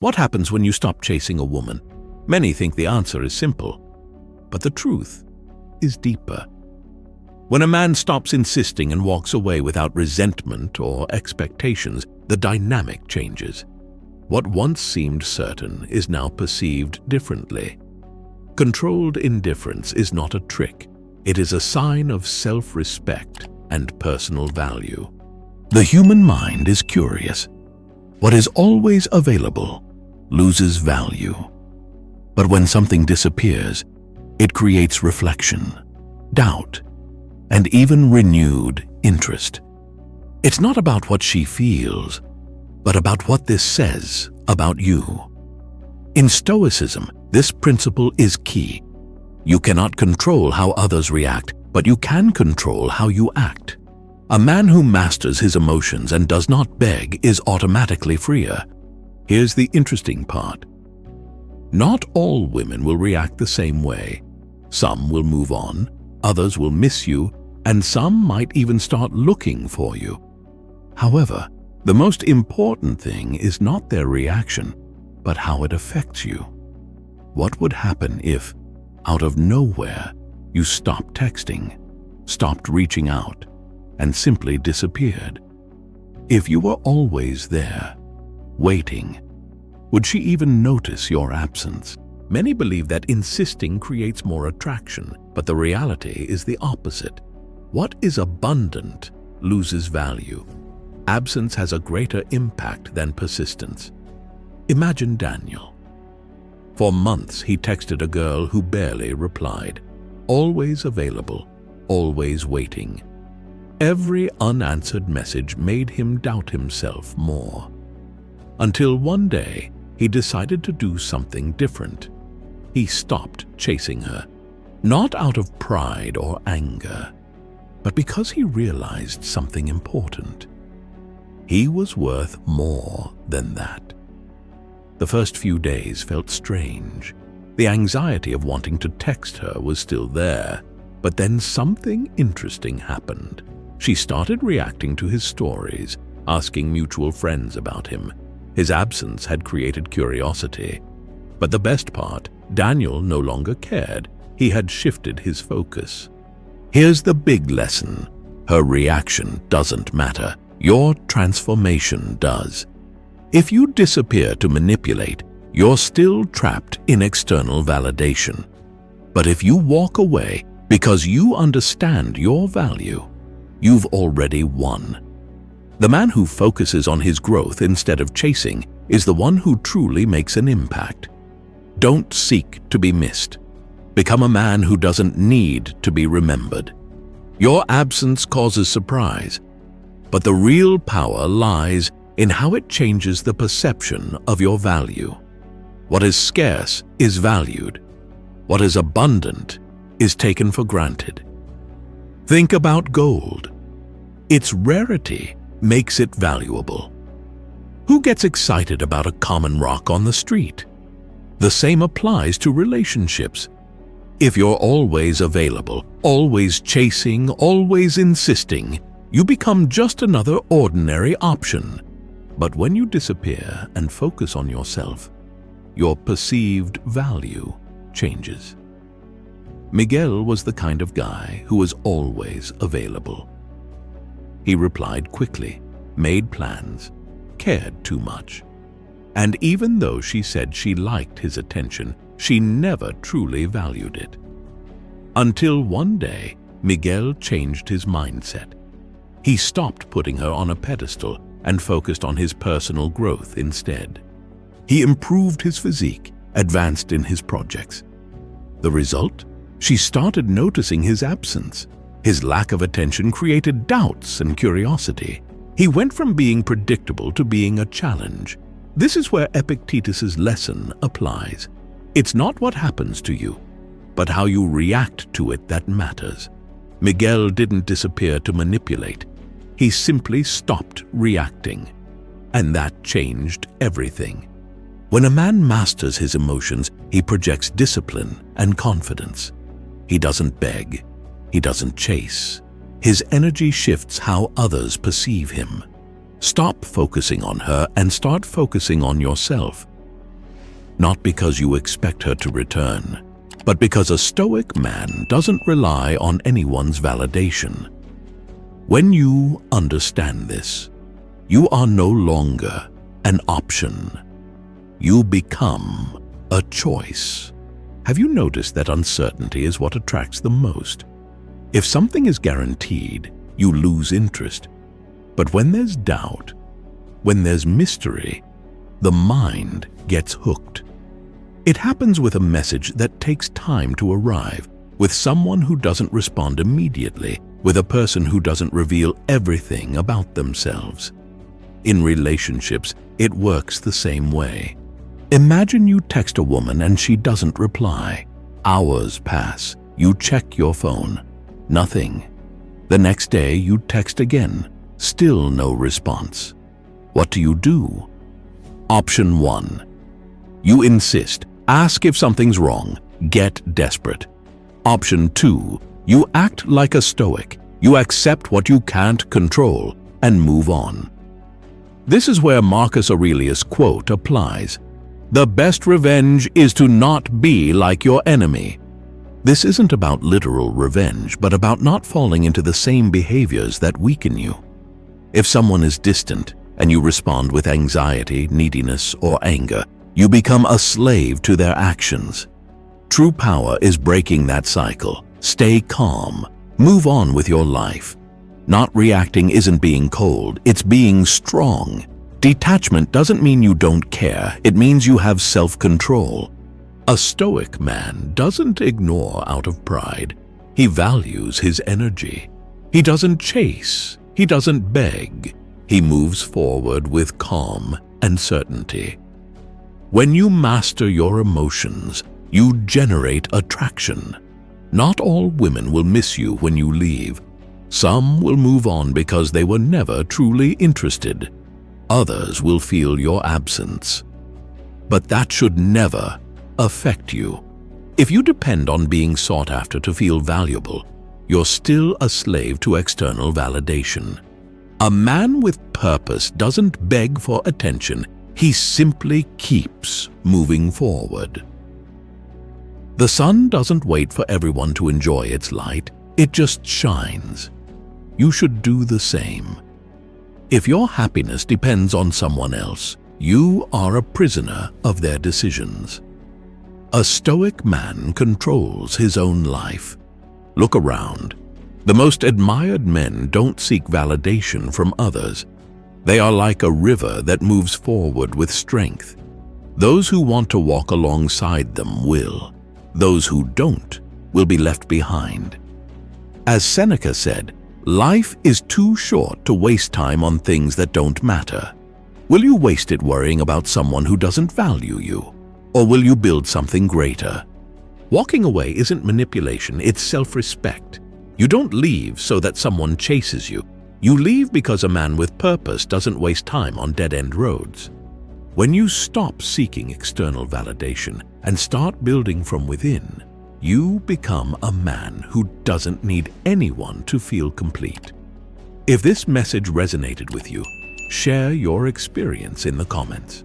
What happens when you stop chasing a woman? Many think the answer is simple, but the truth is deeper. When a man stops insisting and walks away without resentment or expectations, the dynamic changes. What once seemed certain is now perceived differently. Controlled indifference is not a trick. It is a sign of self-respect and personal value. The human mind is curious. What is always available loses value. But when something disappears, it creates reflection, doubt, and even renewed interest. It's not about what she feels, but about what this says about you. In Stoicism, this principle is key. You cannot control how others react, but you can control how you act. A man who masters his emotions and does not beg is automatically freer. Here's the interesting part. Not all women will react the same way. Some will move on, others will miss you, and some might even start looking for you. However, the most important thing is not their reaction, but how it affects you. What would happen if, out of nowhere, you stopped texting, stopped reaching out, and simply disappeared? If you were always there, waiting, would she even notice your absence? Many believe that insisting creates more attraction, but the reality is the opposite. What is abundant loses value. Absence has a greater impact than persistence. Imagine Daniel. For months, he texted a girl who barely replied. Always available, always waiting. Every unanswered message made him doubt himself more. Until one day, he decided to do something different. He stopped chasing her, not out of pride or anger, but because he realized something important. He was worth more than that. The first few days felt strange. The anxiety of wanting to text her was still there, but then something interesting happened. She started reacting to his stories, asking mutual friends about him. His absence had created curiosity. But the best part, Daniel no longer cared. He had shifted his focus. Here's the big lesson. Her reaction doesn't matter. Your transformation does. If you disappear to manipulate, you're still trapped in external validation. But if you walk away because you understand your value, you've already won. The man who focuses on his growth instead of chasing is the one who truly makes an impact. Don't seek to be missed. Become a man who doesn't need to be remembered. Your absence causes surprise, but the real power lies in how it changes the perception of your value. What is scarce is valued. What is abundant is taken for granted. Think about gold. Its rarity makes it valuable. Who gets excited about a common rock on the street? The same applies to relationships. If you're always available, always chasing, always insisting, you become just another ordinary option. But when you disappear and focus on yourself, your perceived value changes. Miguel was the kind of guy who was always available. He replied quickly, made plans, cared too much. And even though she said she liked his attention, she never truly valued it. Until one day, Miguel changed his mindset. He stopped putting her on a pedestal and focused on his personal growth instead. He improved his physique, advanced in his projects. The result? She started noticing his absence. His lack of attention created doubts and curiosity. He went from being predictable to being a challenge. This is where Epictetus's lesson applies. It's not what happens to you, but how you react to it that matters. Miguel didn't disappear to manipulate. He simply stopped reacting. And that changed everything. When a man masters his emotions, he projects discipline and confidence. He doesn't beg. He doesn't chase. His energy shifts how others perceive him. Stop focusing on her and start focusing on yourself. not because you expect her to return, but because a Stoic man doesn't rely on anyone's validation. When you understand this, you are no longer an option. You become a choice. Have you noticed that uncertainty is what attracts the most? If something is guaranteed, you lose interest. But when there's doubt, when there's mystery, the mind gets hooked. It happens with a message that takes time to arrive, with someone who doesn't respond immediately, with a person who doesn't reveal everything about themselves. In relationships, it works the same way. Imagine you text a woman and she doesn't reply. Hours pass. You check your phone. Nothing. The next day you text again. Still no response. What do? Option 1. You insist. Ask if something's wrong. Get desperate. Option 2. You act like a Stoic. You accept what you can't control and move on. This is where Marcus Aurelius' quote applies. The best revenge is to not be like your enemy. This isn't about literal revenge, but about not falling into the same behaviors that weaken you. If someone is distant and you respond with anxiety, neediness, or anger, you become a slave to their actions. True power is breaking that cycle. Stay calm. Move on with your life. Not reacting isn't being cold, it's being strong. Detachment doesn't mean you don't care, it means you have self-control. A Stoic man doesn't ignore out of pride. He values his energy. He doesn't chase. He doesn't beg. He moves forward with calm and certainty. When you master your emotions, you generate attraction. Not all women will miss you when you leave. Some will move on because they were never truly interested. Others will feel your absence. But that should never affect you. If you depend on being sought after to feel valuable, you're still a slave to external validation. A man with purpose doesn't beg for attention. He simply keeps moving forward. The sun doesn't wait for everyone to enjoy its light. It just shines. You should do the same. If your happiness depends on someone else, you are a prisoner of their decisions. A Stoic man controls his own life. Look around. The most admired men don't seek validation from others. They are like a river that moves forward with strength. Those who want to walk alongside them will. Those who don't will be left behind. As Seneca said, life is too short to waste time on things that don't matter. Will you waste it worrying about someone who doesn't value you? Or will you build something greater? Walking away isn't manipulation, it's self-respect. You don't leave so that someone chases you. You leave because a man with purpose doesn't waste time on dead-end roads. When you stop seeking external validation and start building from within, you become a man who doesn't need anyone to feel complete. If this message resonated with you, share your experience in the comments.